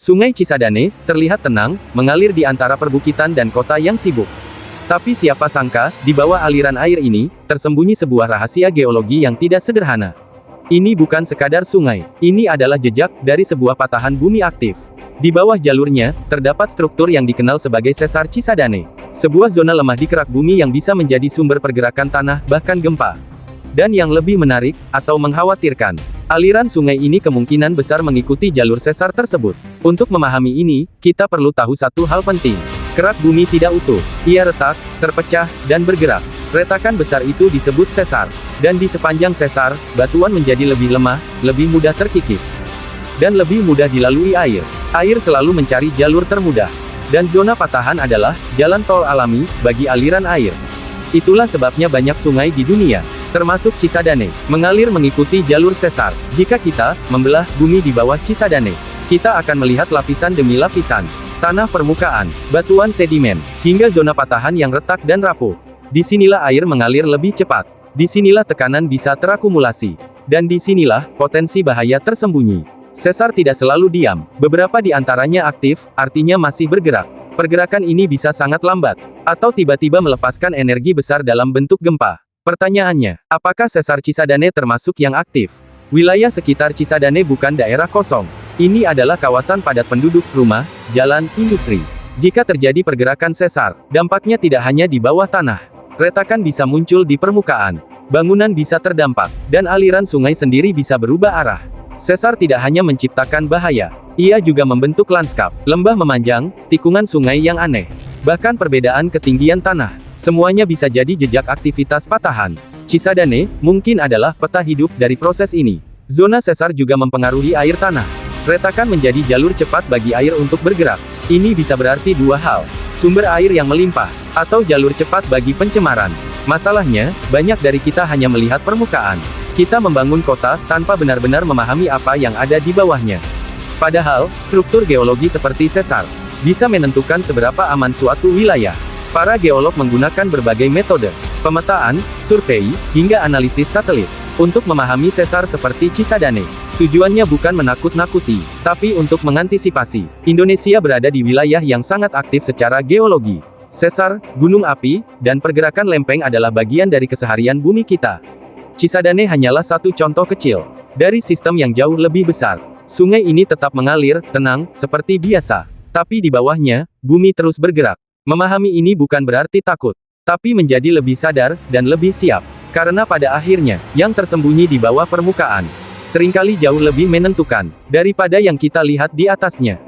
Sungai Cisadane terlihat tenang, mengalir di antara perbukitan dan kota yang sibuk. Tapi siapa sangka, di bawah aliran air ini, tersembunyi sebuah rahasia geologi yang tidak sederhana. Ini bukan sekadar sungai, ini adalah jejak dari sebuah patahan bumi aktif. Di bawah jalurnya, terdapat struktur yang dikenal sebagai sesar Cisadane. Sebuah zona lemah di kerak bumi yang bisa menjadi sumber pergerakan tanah, bahkan gempa. Dan yang lebih menarik, atau mengkhawatirkan, aliran sungai ini kemungkinan besar mengikuti jalur sesar tersebut. Untuk memahami ini, kita perlu tahu satu hal penting. Kerak bumi tidak utuh. Ia retak, terpecah, dan bergerak. Retakan besar itu disebut sesar. Dan di sepanjang sesar, batuan menjadi lebih lemah, lebih mudah terkikis. Dan lebih mudah dilalui air. Air selalu mencari jalur termudah. Dan zona patahan adalah jalan tol alami bagi aliran air. Itulah sebabnya banyak sungai di dunia, termasuk Cisadane, mengalir mengikuti jalur sesar. Jika kita membelah bumi di bawah Cisadane, kita akan melihat lapisan demi lapisan tanah permukaan, batuan sedimen, hingga zona patahan yang retak dan rapuh. Disinilah air mengalir lebih cepat. Disinilah tekanan bisa terakumulasi. Dan disinilah potensi bahaya tersembunyi. Sesar tidak selalu diam. Beberapa di antaranya aktif, artinya masih bergerak. Pergerakan ini bisa sangat lambat, atau tiba-tiba melepaskan energi besar dalam bentuk gempa. Pertanyaannya, apakah sesar Cisadane termasuk yang aktif? Wilayah sekitar Cisadane bukan daerah kosong. Ini adalah kawasan padat penduduk, rumah, jalan, industri. Jika terjadi pergerakan sesar, dampaknya tidak hanya di bawah tanah. Retakan bisa muncul di permukaan, bangunan bisa terdampak, dan aliran sungai sendiri bisa berubah arah. Sesar tidak hanya menciptakan bahaya, ia juga membentuk lanskap, lembah memanjang, tikungan sungai yang aneh, bahkan perbedaan ketinggian tanah. Semuanya bisa jadi jejak aktivitas patahan. Cisadane mungkin adalah peta hidup dari proses ini. Zona sesar juga mempengaruhi air tanah. Retakan menjadi jalur cepat bagi air untuk bergerak. Ini bisa berarti dua hal: sumber air yang melimpah, atau jalur cepat bagi pencemaran. Masalahnya, banyak dari kita hanya melihat permukaan. Kita membangun kota, tanpa benar-benar memahami apa yang ada di bawahnya. Padahal, struktur geologi seperti sesar, bisa menentukan seberapa aman suatu wilayah. Para geolog menggunakan berbagai metode, pemetaan, survei, hingga analisis satelit, untuk memahami sesar seperti Cisadane. Tujuannya bukan menakut-nakuti, tapi untuk mengantisipasi. Indonesia berada di wilayah yang sangat aktif secara geologi. Sesar, gunung api, dan pergerakan lempeng adalah bagian dari keseharian bumi kita. Cisadane hanyalah satu contoh kecil dari sistem yang jauh lebih besar. Sungai ini tetap mengalir, tenang, seperti biasa. Tapi di bawahnya, bumi terus bergerak. Memahami ini bukan berarti takut, tapi menjadi lebih sadar, dan lebih siap. Karena pada akhirnya, yang tersembunyi di bawah permukaan, seringkali jauh lebih menentukan, daripada yang kita lihat di atasnya.